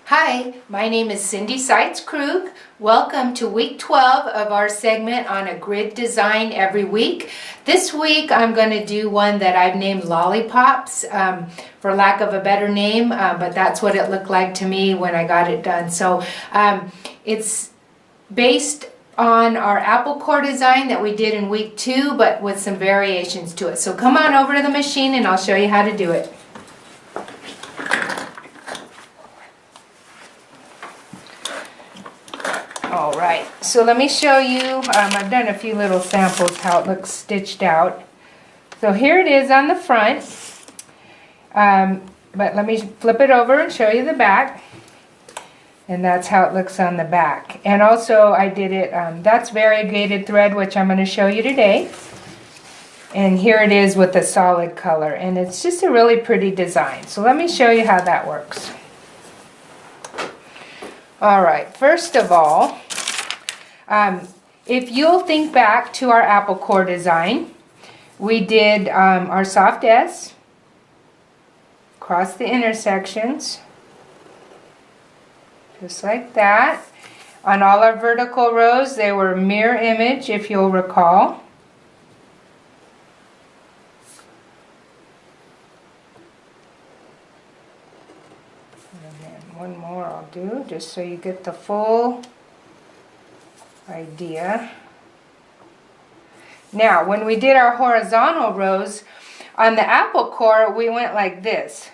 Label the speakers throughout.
Speaker 1: Hi, my name is Cindy Seitz-Krug. Welcome to week 12 of our segment on a grid design every week. This week I'm going to do one that I've named Lollipops, for lack of a better name, but that's what it looked like to me when I got it done. So it's based on our apple core design that we did in week 2, but with some variations to it. So come on over to the machine and I'll show you how to do it. Alright, so let me show you, I've done a few little samples how it looks stitched out. So here it is on the front, but let me flip it over and show you the back. And that's how it looks on the back. And also I did it, that's variegated thread, which I'm going to show you today. And here it is with a solid color, and it's just a really pretty design. So let me show you how that works. Alright, first of all, if you'll think back to our apple core design, we did our soft S, across the intersections, just like that. On all our vertical rows, they were mirror image, if you'll recall. And then one more I'll do, just so you get the full idea. Now, when we did our horizontal rows, on the apple core, we went like this.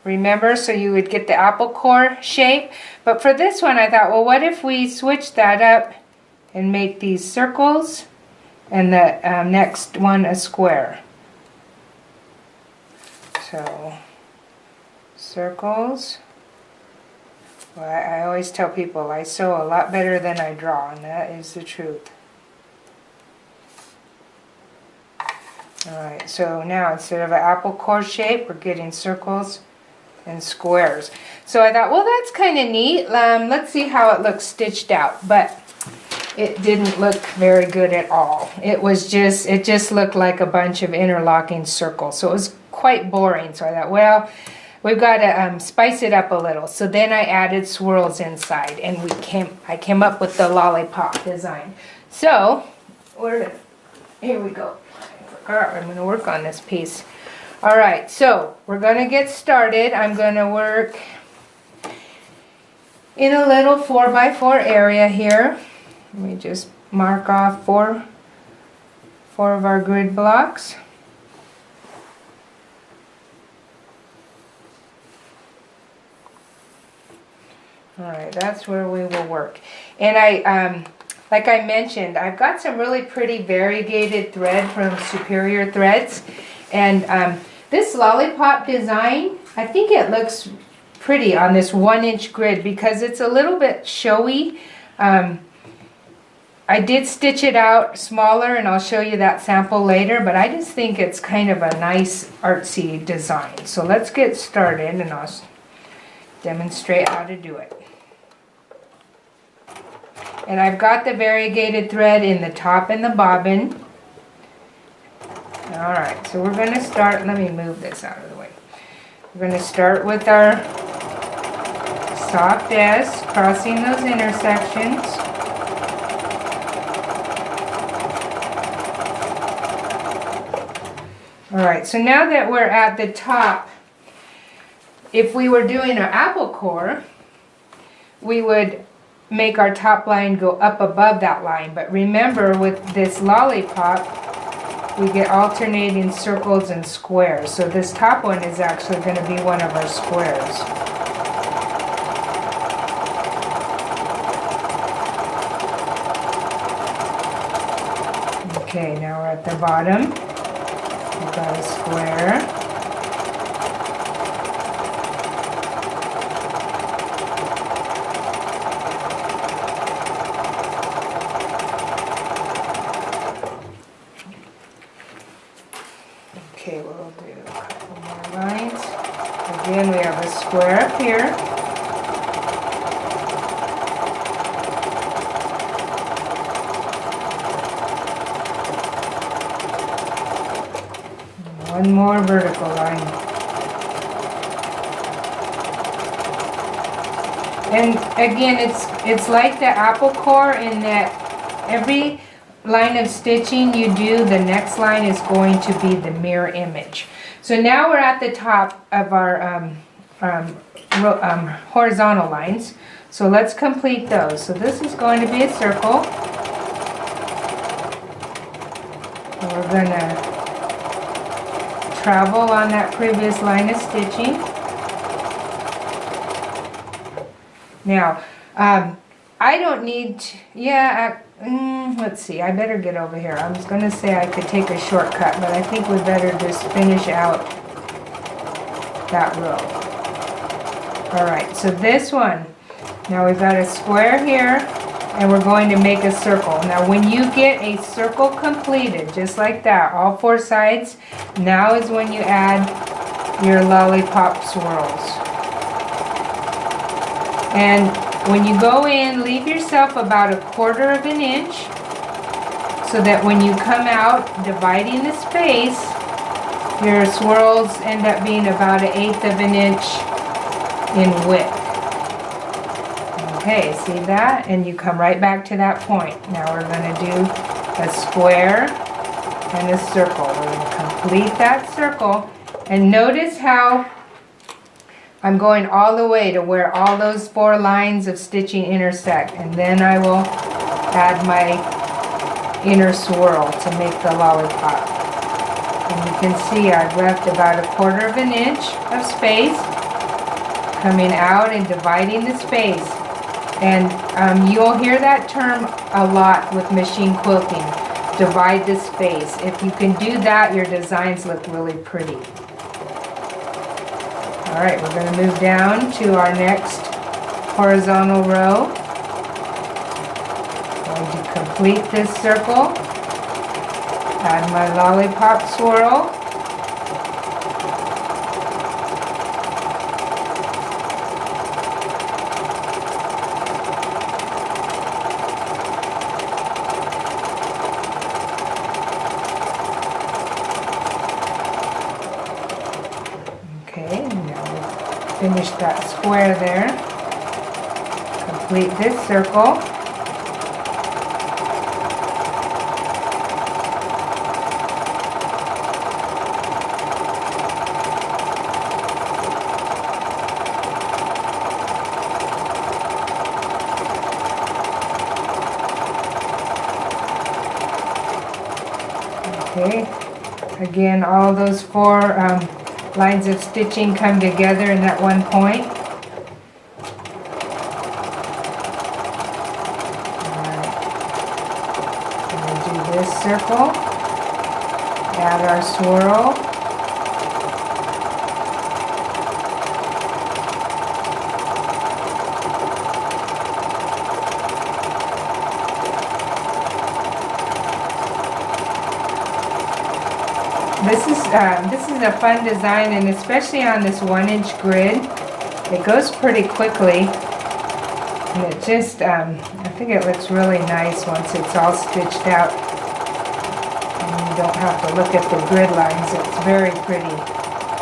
Speaker 1: Remember, so you would get the apple core shape. But for this one, I thought, well, what if we switch that up and make these circles and the next one a square? So, circles. Well, I always tell people I sew a lot better than I draw, and that is the truth. Alright, so now instead of an apple core shape, we're getting circles and squares. So I thought, well, that's kind of neat. Let's see how it looks stitched out. But it didn't look very good at all. It just looked like a bunch of interlocking circles. So it was quite boring. So I thought, well, we've got to spice it up a little. So then I added swirls inside, and I came up with the lollipop design. So here we go. I forgot I'm going to work on this piece. All right, so we're going to get started. I'm going to work in a little 4x4 area here. Let me just mark off four of our grid blocks. Alright, that's where we will work. And like I mentioned, I've got some really pretty variegated thread from Superior Threads. And this lollipop design, I think it looks pretty on this 1-inch grid because it's a little bit showy. I did stitch it out smaller, and I'll show you that sample later, but I just think it's kind of a nice artsy design. So let's get started, and I'll demonstrate how to do it. And I've got the variegated thread in the top and the bobbin. Alright, so we're going to start, let me move this out of the way. We're going to start with our soft S, crossing those intersections. Alright, so now that we're at the top, if we were doing our apple core, we would make our top line go up above that line. But remember, with this lollipop, we get alternating circles and squares. So this top one is actually going to be one of our squares. Okay, now we're at the bottom. We've got a square. Okay, we'll do a couple more lines. Again, we have a square up here. And one more vertical line. And again, it's like the apple core in that every line of stitching you do, the next line is going to be the mirror image. So now we're at the top of our horizontal lines. So let's complete those. So this is going to be a circle. And we're going to travel on that previous line of stitching. Now, I don't need to, let's see, I better get over here. I was going to say I could take a shortcut, but I think we better just finish out that row. Alright, so this one, now we've got a square here, and we're going to make a circle. Now when you get a circle completed, just like that, all four sides, now is when you add your lollipop swirls. And when you go in, leave yourself about 1/4 of an inch so that when you come out dividing the space, your swirls end up being about 1/8 of an inch in width. Okay, see that? And you come right back to that point. Now we're going to do a square and a circle. We're going to complete that circle. And notice how I'm going all the way to where all those 4 lines of stitching intersect, and then I will add my inner swirl to make the lollipop. And you can see I've left about 1/4 of an inch of space coming out and dividing the space. And you'll hear that term a lot with machine quilting, divide the space. If you can do that, your designs look really pretty. Alright, we're going to move down to our next horizontal row. I'm going to complete this circle. Add my lollipop swirl. Finish that square there. Complete this circle. Okay, again, all those 4 lines of stitching come together in that one point. Alright, we'll do this circle, add our swirl, This is a fun design, and especially on this 1-inch grid, it goes pretty quickly, and it just, I think it looks really nice once it's all stitched out, and you don't have to look at the grid lines. It's very pretty,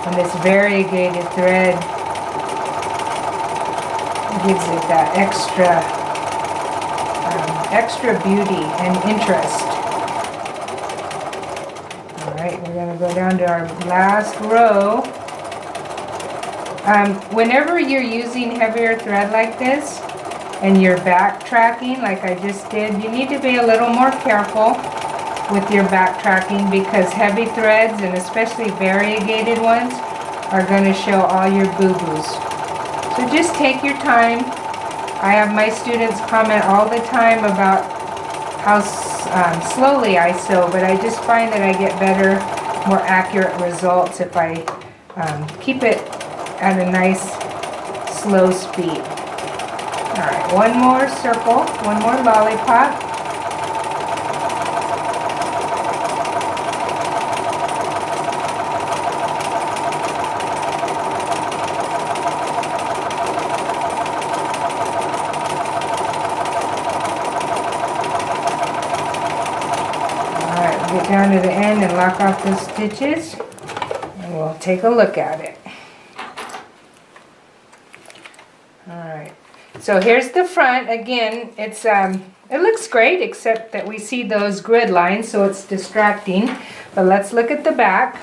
Speaker 1: and this variegated thread gives it that extra beauty and interest. Alright, we're going to go down to our last row. Whenever you're using heavier thread like this and you're backtracking like I just did, you need to be a little more careful with your backtracking, because heavy threads, and especially variegated ones, are going to show all your boo-boos. So just take your time. I have my students comment all the time about how slowly I sew, but I just find that I get better, more accurate results if I keep it at a nice slow speed. Alright, one more circle, one more lollipop. Get down to the end and lock off the stitches, and we'll take a look at it. Alright, So here's the front. Again, it's it looks great, except that we see those grid lines, so it's distracting. But let's look at the back.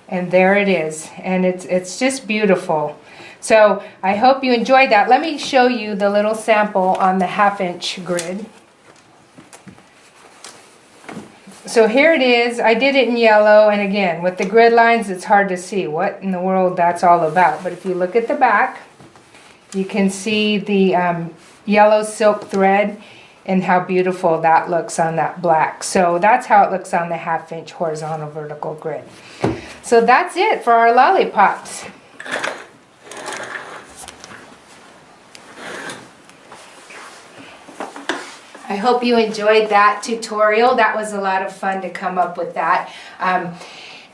Speaker 1: And there it is. And it's just beautiful. So I hope you enjoyed that. Let me show you the little sample on the 1/2" grid. So here it is. I did it in yellow, and again, with the grid lines, it's hard to see what in the world that's all about. But if you look at the back, you can see the yellow silk thread and how beautiful that looks on that black. So that's how it looks on the 1/2" horizontal vertical grid. So that's it for our lollipops. I hope you enjoyed that tutorial. That was a lot of fun to come up with that.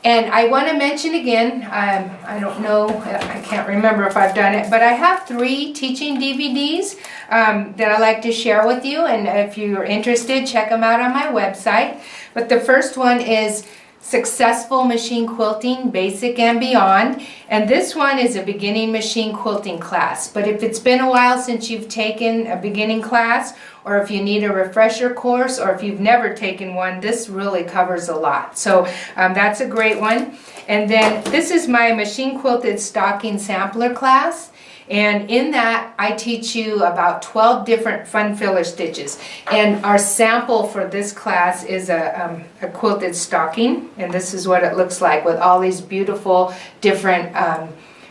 Speaker 1: And I want to mention again, I don't know, I can't remember if I've done it, but I have 3 teaching DVDs that I like to share with you. And if you're interested, check them out on my website. But the first one is Successful Machine Quilting, Basic and Beyond. And this one is a beginning machine quilting class. But if it's been a while since you've taken a beginning class, or if you need a refresher course, or if you've never taken one, this really covers a lot. So that's a great one. And then this is my machine quilted stocking sampler class. And in that, I teach you about 12 different fun filler stitches. And our sample for this class is a quilted stocking. And this is what it looks like with all these beautiful different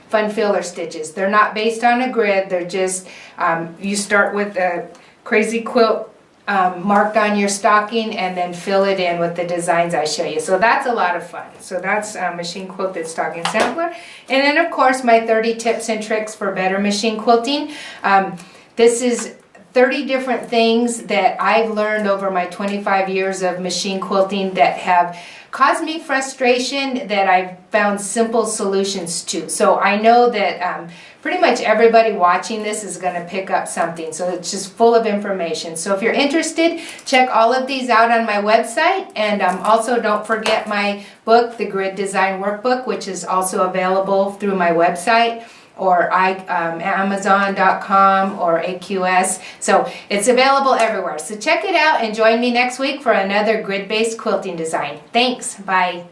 Speaker 1: fun filler stitches. They're not based on a grid. They're just, you start with a crazy quilt marked on your stocking and then fill it in with the designs I show you. So that's a lot of fun. So that's Machine Quilted Stocking Sampler. And then of course my 30 tips and tricks for better machine quilting. This is 30 different things that I've learned over my 25 years of machine quilting that have caused me frustration that I've found simple solutions to. So I know that pretty much everybody watching this is going to pick up something. So it's just full of information. So if you're interested, check all of these out on my website. And also don't forget my book, The Grid Design Workbook, which is also available through my website, or Amazon.com or AQS. So it's available everywhere. So check it out and join me next week for another grid-based quilting design. Thanks. Bye.